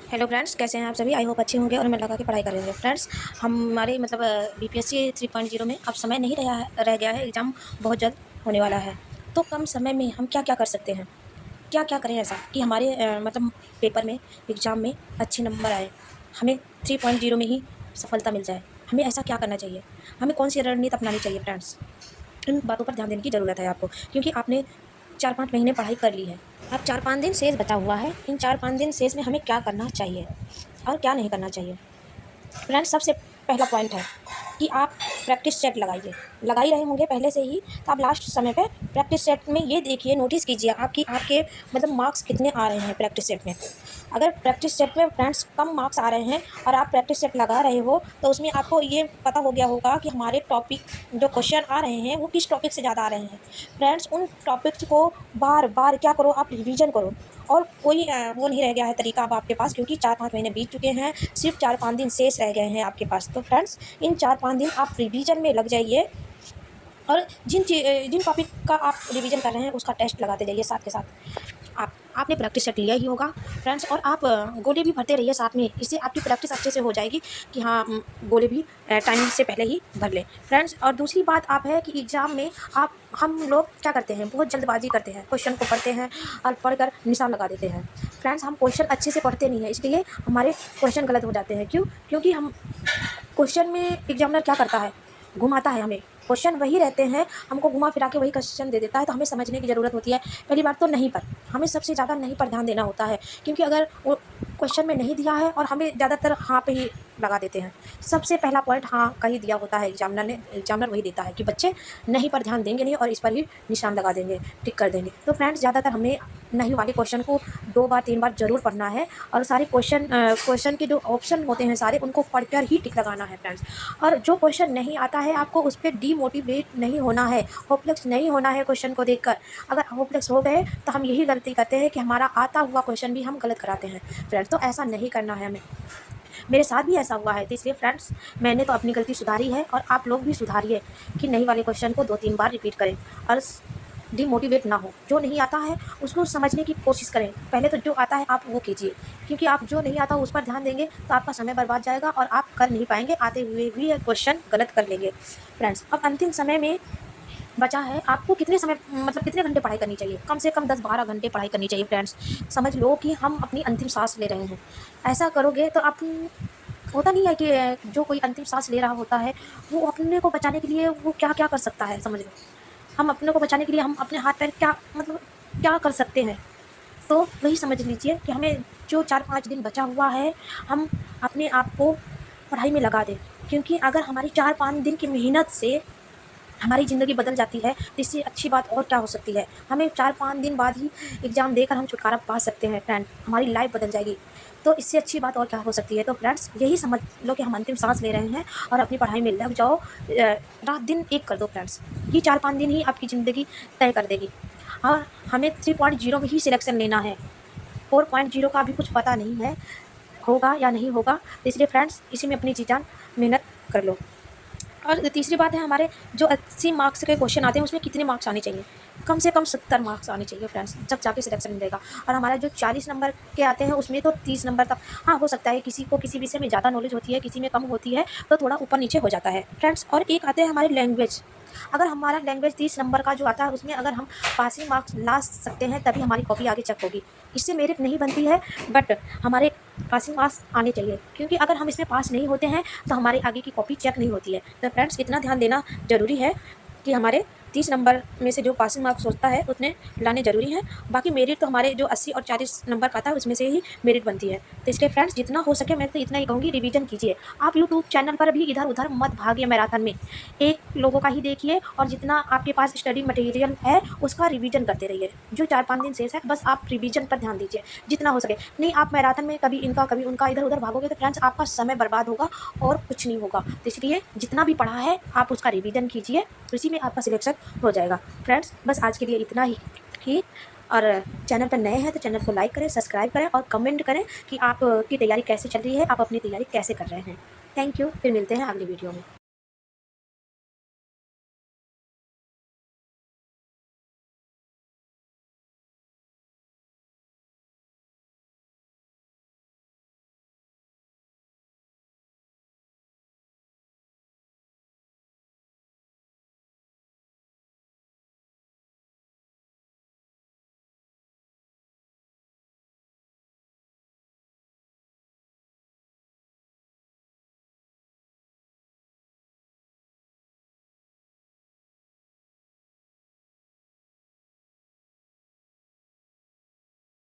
Hello friends, कैसे हैं आप सभी। आई होप अच्छे होंगे और मैं लगा के पढ़ाई कर रहे होंगे। फ्रेंड्स, हमारे बीपीएससी 3.0 में अब समय नहीं रह गया है। एग्ज़ाम बहुत जल्द होने वाला है। तो कम समय में हम क्या क्या कर सकते हैं, क्या क्या करें ऐसा कि हमारे पेपर में, एग्ज़ाम में अच्छे नंबर आए, हमें 3.0 में ही सफलता मिल जाए। हमें ऐसा क्या करना चाहिए, हमें कौन सी रणनीति अपनानी चाहिए। फ्रेंड्स, इन बातों पर ध्यान देने की ज़रूरत है आपको, क्योंकि आपने 4-5 महीने पढ़ाई कर ली है। अब 4-5 दिन शेष बचा हुआ है। इन 4-5 दिन शेष में हमें क्या करना चाहिए और क्या नहीं करना चाहिए। फ्रेंड्स, सबसे पहला पॉइंट है कि आप प्रैक्टिस सेट लगाइए। लगा ही रहे होंगे पहले से ही, तो आप लास्ट समय पे प्रैक्टिस सेट में ये देखिए, नोटिस कीजिए आपकी आपके मार्क्स कितने आ रहे हैं प्रैक्टिस सेट में। अगर प्रैक्टिस सेट में फ्रेंड्स कम मार्क्स आ रहे हैं और आप प्रैक्टिस सेट लगा रहे हो, तो उसमें आपको ये पता हो गया होगा कि हमारे टॉपिक जो क्वेश्चन आ रहे हैं वो किस टॉपिक से ज़्यादा आ रहे हैं। फ्रेंड्स, उन टॉपिक्स को बार बार क्या करो, आप रिवीजन करो। और कोई वो नहीं रह गया है तरीका अब आपके पास, क्योंकि 4-5 महीने बीत चुके हैं, सिर्फ 4-5 दिन शेष रह गए हैं आपके पास। तो फ्रेंड्स, इन 4-5 दिन आप रिवीजन में लग जाइए और जिन टॉपिक का आप रिवीजन कर रहे हैं उसका टेस्ट लगाते जाइए साथ के साथ। आपने प्रैक्टिस सेट लिया ही होगा फ्रेंड्स, और आप गोले भी भरते रहिए साथ में। इससे आपकी प्रैक्टिस अच्छे से हो जाएगी कि हाँ, गोले भी टाइम से पहले ही भर लें फ्रेंड्स। और दूसरी बात आप है कि एग्ज़ाम में हम लोग क्या करते हैं, बहुत जल्दबाजी करते हैं, क्वेश्चन को पढ़ते हैं और पढ़कर निशान लगा देते हैं। फ्रेंड्स, हम क्वेश्चन अच्छे से पढ़ते नहीं हैं, इसलिए हमारे क्वेश्चन गलत हो जाते हैं। क्योंकि हम क्वेश्चन में एग्जामिनर क्या करता है, घुमाता है हमें। क्वेश्चन वही रहते हैं, हमको घुमा फिरा के वही क्वेश्चन दे देता है, तो हमें समझने की ज़रूरत होती है। पहली बात तो नहीं पर, हमें सबसे ज़्यादा नहीं पर ध्यान देना होता है, क्योंकि अगर वो क्वेश्चन में नहीं दिया है और हमें ज़्यादातर हाँ पे ही लगा देते हैं। सबसे पहला पॉइंट हाँ का ही दिया होता है एग्जामिनर वही देता है कि बच्चे नहीं पर ध्यान देंगे नहीं और इस पर ही निशान लगा देंगे, टिक कर देंगे। तो फ्रेंड्स, ज़्यादातर हमें नहीं वाले क्वेश्चन को 2 बार 3 बार ज़रूर पढ़ना है, और सारे क्वेश्चन के जो ऑप्शन होते हैं सारे, उनको पढ़कर ही टिक लगाना है फ्रेंड्स। और जो क्वेश्चन नहीं आता है आपको उस पर डीमोटिवेट नहीं होना है, होपलेस नहीं होना है क्वेश्चन को देखकर। अगर होपलेस हो गए तो हम यही गलती करते हैं कि हमारा आता हुआ क्वेश्चन भी हम गलत कराते हैं फ्रेंड्स। तो ऐसा नहीं करना है हमें, मेरे साथ भी ऐसा हुआ है। तो इसलिए फ्रेंड्स, मैंने तो अपनी गलती सुधारी है, और आप लोग भी सुधारिए कि नहीं वाले क्वेश्चन को 2-3 बार रिपीट करें और डिमोटिवेट ना हो। जो नहीं आता है उसको समझने की कोशिश करें। पहले तो जो आता है आप वो कीजिए, क्योंकि आप जो नहीं आता उस पर ध्यान देंगे तो आपका समय बर्बाद जाएगा और आप कर नहीं पाएंगे, आते हुए भी क्वेश्चन गलत कर लेंगे फ्रेंड्स। अब अंतिम समय में बचा है, आपको कितने समय कितने घंटे पढ़ाई करनी चाहिए। कम से कम 10-12 घंटे पढ़ाई करनी चाहिए फ्रेंड्स। समझ लो कि हम अपनी अंतिम सांस ले रहे हैं। ऐसा करोगे तो आप, होता नहीं है कि जो कोई अंतिम सांस ले रहा होता है वो अपने को बचाने के लिए वो क्या क्या कर सकता है, समझ लो। हम अपने को बचाने के लिए हम अपने हाथ पैर क्या कर सकते हैं। तो वही समझ लीजिए कि हमें जो 4-5 दिन बचा हुआ है, हम अपने आप को पढ़ाई में लगा दें, क्योंकि अगर हमारी 4-5 दिन की मेहनत से हमारी ज़िंदगी बदल जाती है तो इससे अच्छी बात और क्या हो सकती है। हमें 4-5 दिन बाद ही एग्ज़ाम देकर हम छुटकारा पा सकते हैं फ्रेंड, हमारी लाइफ बदल जाएगी। तो इससे अच्छी बात और क्या हो सकती है। तो फ्रेंड्स, यही समझ लो कि हम अंतिम सांस ले रहे हैं और अपनी पढ़ाई में लग जाओ। रात दिन एक कर दो फ्रेंड्स, ये 4-5 दिन ही आपकी ज़िंदगी तय कर देगी। और हमें 3.0 में ही सिलेक्शन लेना है, 4.0 का अभी कुछ पता नहीं है होगा या नहीं होगा। तो इसलिए फ्रेंड्स, इसी में अपनी जी जान मेहनत कर लो। और तीसरी बात है, हमारे जो 80 मार्क्स के क्वेश्चन आते हैं उसमें कितने मार्क्स आने चाहिए, कम से कम 70 मार्क्स आने चाहिए फ्रेंड्स, जब जाके सिलेक्शन मिलेगा। और हमारा जो 40 नंबर के आते हैं उसमें तो 30 नंबर तक, हाँ हो सकता है किसी को किसी विषय में ज़्यादा नॉलेज होती है, किसी में कम होती है, तो थोड़ा ऊपर नीचे हो जाता है फ्रेंड्स। और एक आते हैं हमारे लैंग्वेज। अगर हमारा लैंग्वेज 30 नंबर का जो आता है उसमें अगर हम पासिंग मार्क्स ला सकते हैं तभी हमारी कॉपी आगे चेक होगी। इससे मेरिट नहीं बनती है, बट हमारे पासिंग मार्क्स आने चाहिए, क्योंकि अगर हम इसमें पास नहीं होते हैं तो हमारे आगे की कॉपी चेक नहीं होती है। तो फ्रेंड्स, इतना ध्यान देना ज़रूरी है कि हमारे 30 नंबर में से जो पासिंग मार्क्स होता है उतने लाने ज़रूरी हैं। बाकी मेरिट तो हमारे जो 80 और 40 नंबर का था उसमें से ही मेरिट बनती है। तो इसलिए फ्रेंड्स, जितना हो सके मैं तो इतना ही कहूँगी, रिवीजन कीजिए। आप यूट्यूब चैनल पर भी इधर उधर मत भागिए मैराथन में, एक लोगों का ही देखिए और जितना आपके पास स्टडी मटेरियल है उसका रिवीजन करते रहिए। जो 4-5 दिन शेष है बस आप रिवीजन पर ध्यान दीजिए जितना हो सके। नहीं, आप मैराथन में कभी इनका कभी उनका इधर उधर भागोगे तो फ्रेंड्स आपका समय बर्बाद होगा और कुछ नहीं होगा। तो इसलिए जितना भी पढ़ा है आप उसका रिवीजन कीजिए, उसी में आपका सिलेक्शन हो जाएगा फ्रेंड्स। बस आज के लिए इतना ही। और चैनल पर नए हैं तो चैनल को लाइक करें, सब्सक्राइब करें और कमेंट करें कि आपकी तैयारी कैसे चल रही है, आप अपनी तैयारी कैसे कर रहे हैं। थैंक यू, फिर मिलते हैं अगली वीडियो में।